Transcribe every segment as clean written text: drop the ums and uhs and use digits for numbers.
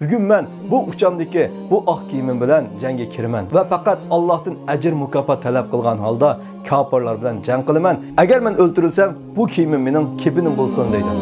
Bugün ben bu uçamdaki bu ah kiyimim bilan jangga kiraman va faqat Allohdan ajr mukofot talab qilgan holda kofirlar bilan jang qilaman. Agar men o'ltirilsam, bu kiyimim mening kepinim bo'lsin deydi.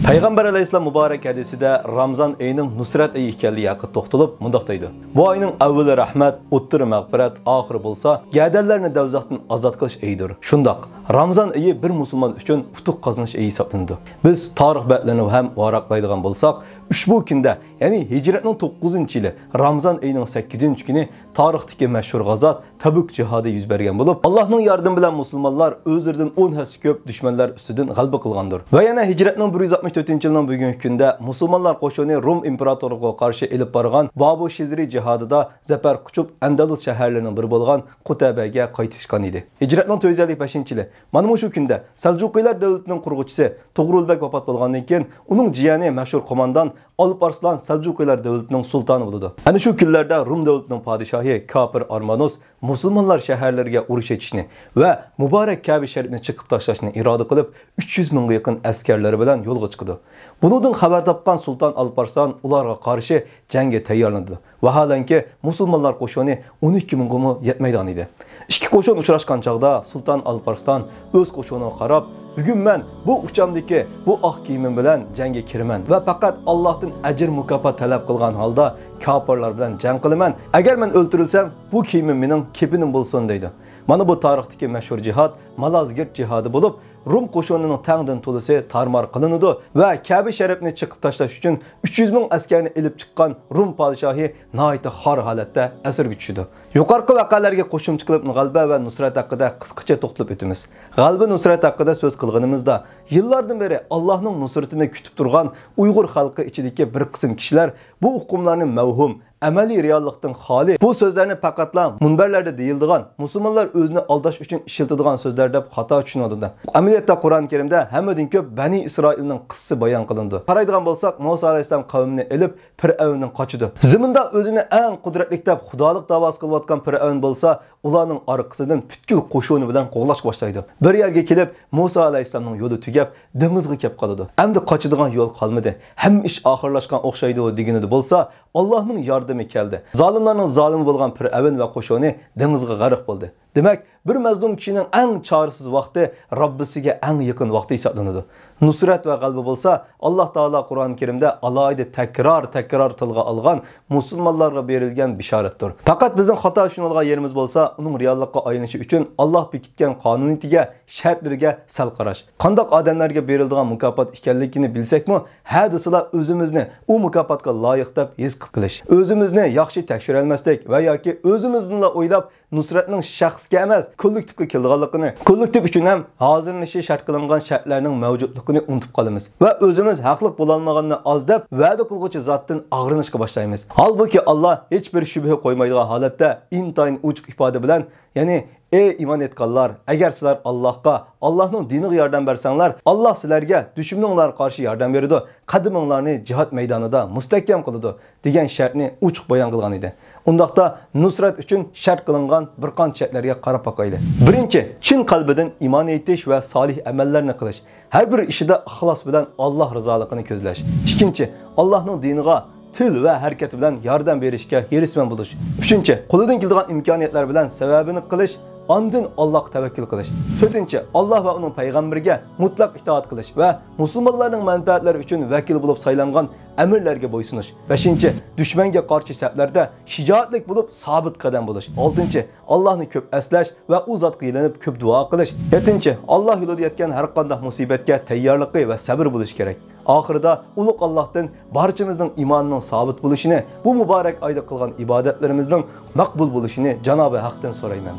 Peygamber Aleyhisselam mübarek hadisida Ramazan ayının nusrat ayı ekanligi haqida to'xtalib mundaq deydi. Bu ayning avvali rahmat, o'ttiri mag'firat, oxiri bo'lsa, gadallarni davzaqdan ozod qilish ayidir. Shundoq, Ramazan ayı bir musulmon uchun utuq qozonish ayi hisoblanadi. Biz tarix batlarini ham varaqlaydigan bo'lsak, ushbu kunda, ya'ni hijratning 9-yili, Ramazan ayının 8-kuni tarixdagi mashhur g'azot Tabuk jihadi yuz bergan bo'lib, Allohning yordami bilan musulmonlar o'zlaridan 10 hassa ko'p dushmanlar ustidan g'alaba qilgandir. Va yana hijratning 164-yilning bugungi kunda musulmonlar qo'shini Rum imperatoriga qarshi elib borgan Babu Shizri jihadida zafar quchib Andalus shaharlarining biri bo'lgan Qutabaga qaytishgan edi. Hijratning 455-yili, mana shu kunda Saljuqiylar davlatining qurg'uvchisi To'g'rulbek vafot bo'lgandan keyin uning jiyani mashhur qo'mondan Alparslan Saljuqiylar davlatining sultoni bo'ldi. Ana shu kunlarda Rum davlatining podshohi Kafir Armanos musulmonlar shaharlariga urush etishni va muborak Kabe sharifni chiqib tashlashni iroda qilib 300 mingga yaqin askarlari bilan yo'lga chiqdi. Bundan xabar topgan sulton Alparslan ularga qarshi jangga tayyorlandi. Vaholanki musulmonlar qo'shini 12 mingga yetmaydigan edi. Ikki qo'shin uchrashgan chaqda sulton Alparslan o'z qo'shiniga qarab, "Bugun men bu uçamdagi bu ah kiyimim bilan jangga kiraman va faqat Allohdan ajr mukofot talab qilgan holda kofirlar bilan jang qilaman. Agar men o'ltirilsam, bu kiyimim mening kepinim bo'lsin" deydi. Mana bu tarixdagi mashhur jihad Malazgirt jihadi bo'lib, Rum qo'shinining tangdan to'lisi tarmar qilinadi va Kabe sharifni chiqib tashlash uchun 300 ming askarni elib chiqqan Rum podshohi nihoyat xor holatda asirga tushdi. Yuqorqi voqealarga qo'shimcha qilib g'alaba va nusrat haqida qisqacha to'xtalib o'tamiz. G'alaba nusrat haqida so'z qilganimizda, yillardan beri Allohning nusratini kutib turgan Uyg'ur xalqi ichidagi bir qism kishilar bu hukmlarni mavhum, amaliy reallikdan xoli, bu so'zlarni faqatla munbarlarda deyildigan, musulmonlar o'zini aldash uchun ishlatadigan so'zlar deb xato tushunadi. Amaliyotda Qur'on Karimda hammadan ko'p Bani Isroilning qissasi bayon qilindi. Qaraydigan bo'lsak, Musa alayhisalom qavmini elib Fir'avnning qochidi. Ziminda o'zini eng qudratli deb xudolik da'vosi qilayotgan Fir'avn bo'lsa, ularning orqasidan butkul qo'shini bilan qo'g'lash boshlaydi. Bir yerga kelib, Musa alayhisalomning yo'li tugab, dengizga kelib qoladi. Endi qochadigan yo'l qolmadi. Hamma ish oxirlashgan o'xshaydi deganida bo'lsa, Allohning yordami keldi. Zolimlarning zolimi bo'lgan Fir'avn va qo'shini dengizga g'arq bo'ldi. Demak, bir mazlum kishining eng chorasiz vaqti Robbisiga eng yaqin vaqti hisoblanadi. Nusrat va g'alaba bo'lsa, Alloh taolo Qur'on Karimda alohida takror tilga olgan musulmonlarga berilgan bishoratdir. Faqat bizning xato tushunilgan yerimiz bo'lsa, uning reallikka aylanishi uchun Alloh bekitgan qonuniyatiga, shartlariga sal qarash. Qandoq odamlarga beriladigan mukofot ekanligini bilsakmi, hadislar o'zimizni u mukofotga loyiq deb his qilish. O'zimizni yaxshi tekshira olmaslik va yoki o'zimizni o'ylab nusratning shaxsga emas, kollektivga kelganligini, kollektiv uchun ham hozirlashi shart qilingan shartlarning mavjudligini unutib qolamiz va o'zimiz haqliq bo'la olmaganini oz deb va'da qilguvchi zotdan ag'rinishga boshlaymiz. Holbuki Alloh hech bir shubha qo'ymaydigan holatda intayin uchiq ifoda bilan, ya'ni ey iymon etganlar, agar sizlar Allohga, Allohning diniga yordam bersanglar, Alloh sizlarga dushmaninglar qarshi yordam beradi, qadaminglarni jihad maydonida mustahkam qiladi degan shartni uchiq bayon qilgan edi. Undaqda nusrat uchun shart qilingan bir qancha shartlarga qarab boqaylik. Birinchi, chin qalbidan iymon etish va solih amallarni qilish. Har bir ishida ixlos bilan Alloh rizoligini ko'zlash. Ikkinchi, Allohning diniga til va harakat bilan yordam berishga hirismand bo'lish. Uchinchi, qo'lidan keladigan imkoniyatlar bilan sababini qilish, ondan Allohga tavakkul qilish. To'rtinchi, Alloh va uning payg'ambariga mutlaq itoat qilish va musulmonlarning manfaatlari uchun vakil bo'lib saylangan amirlarga bo'ysunish. Beshinchi, dushmanga qarshi saflarda shijoatlik bo'lib sabit qadam bo'lish. Oltinchi, Allohni ko'p aslash va u zotga yilinib ko'p duo qilish. Yettinchi, Alloh yo'lida yetgan har qanday musibatga tayyorligi va sabr bo'lish kerak. Oxirida ulug' Allohdan barchamizning iymonining sabit bo'lishini, bu muborak oyda qilgan ibodatlarimizning maqbul bo'lishini Janobi Haqdan so'rayman.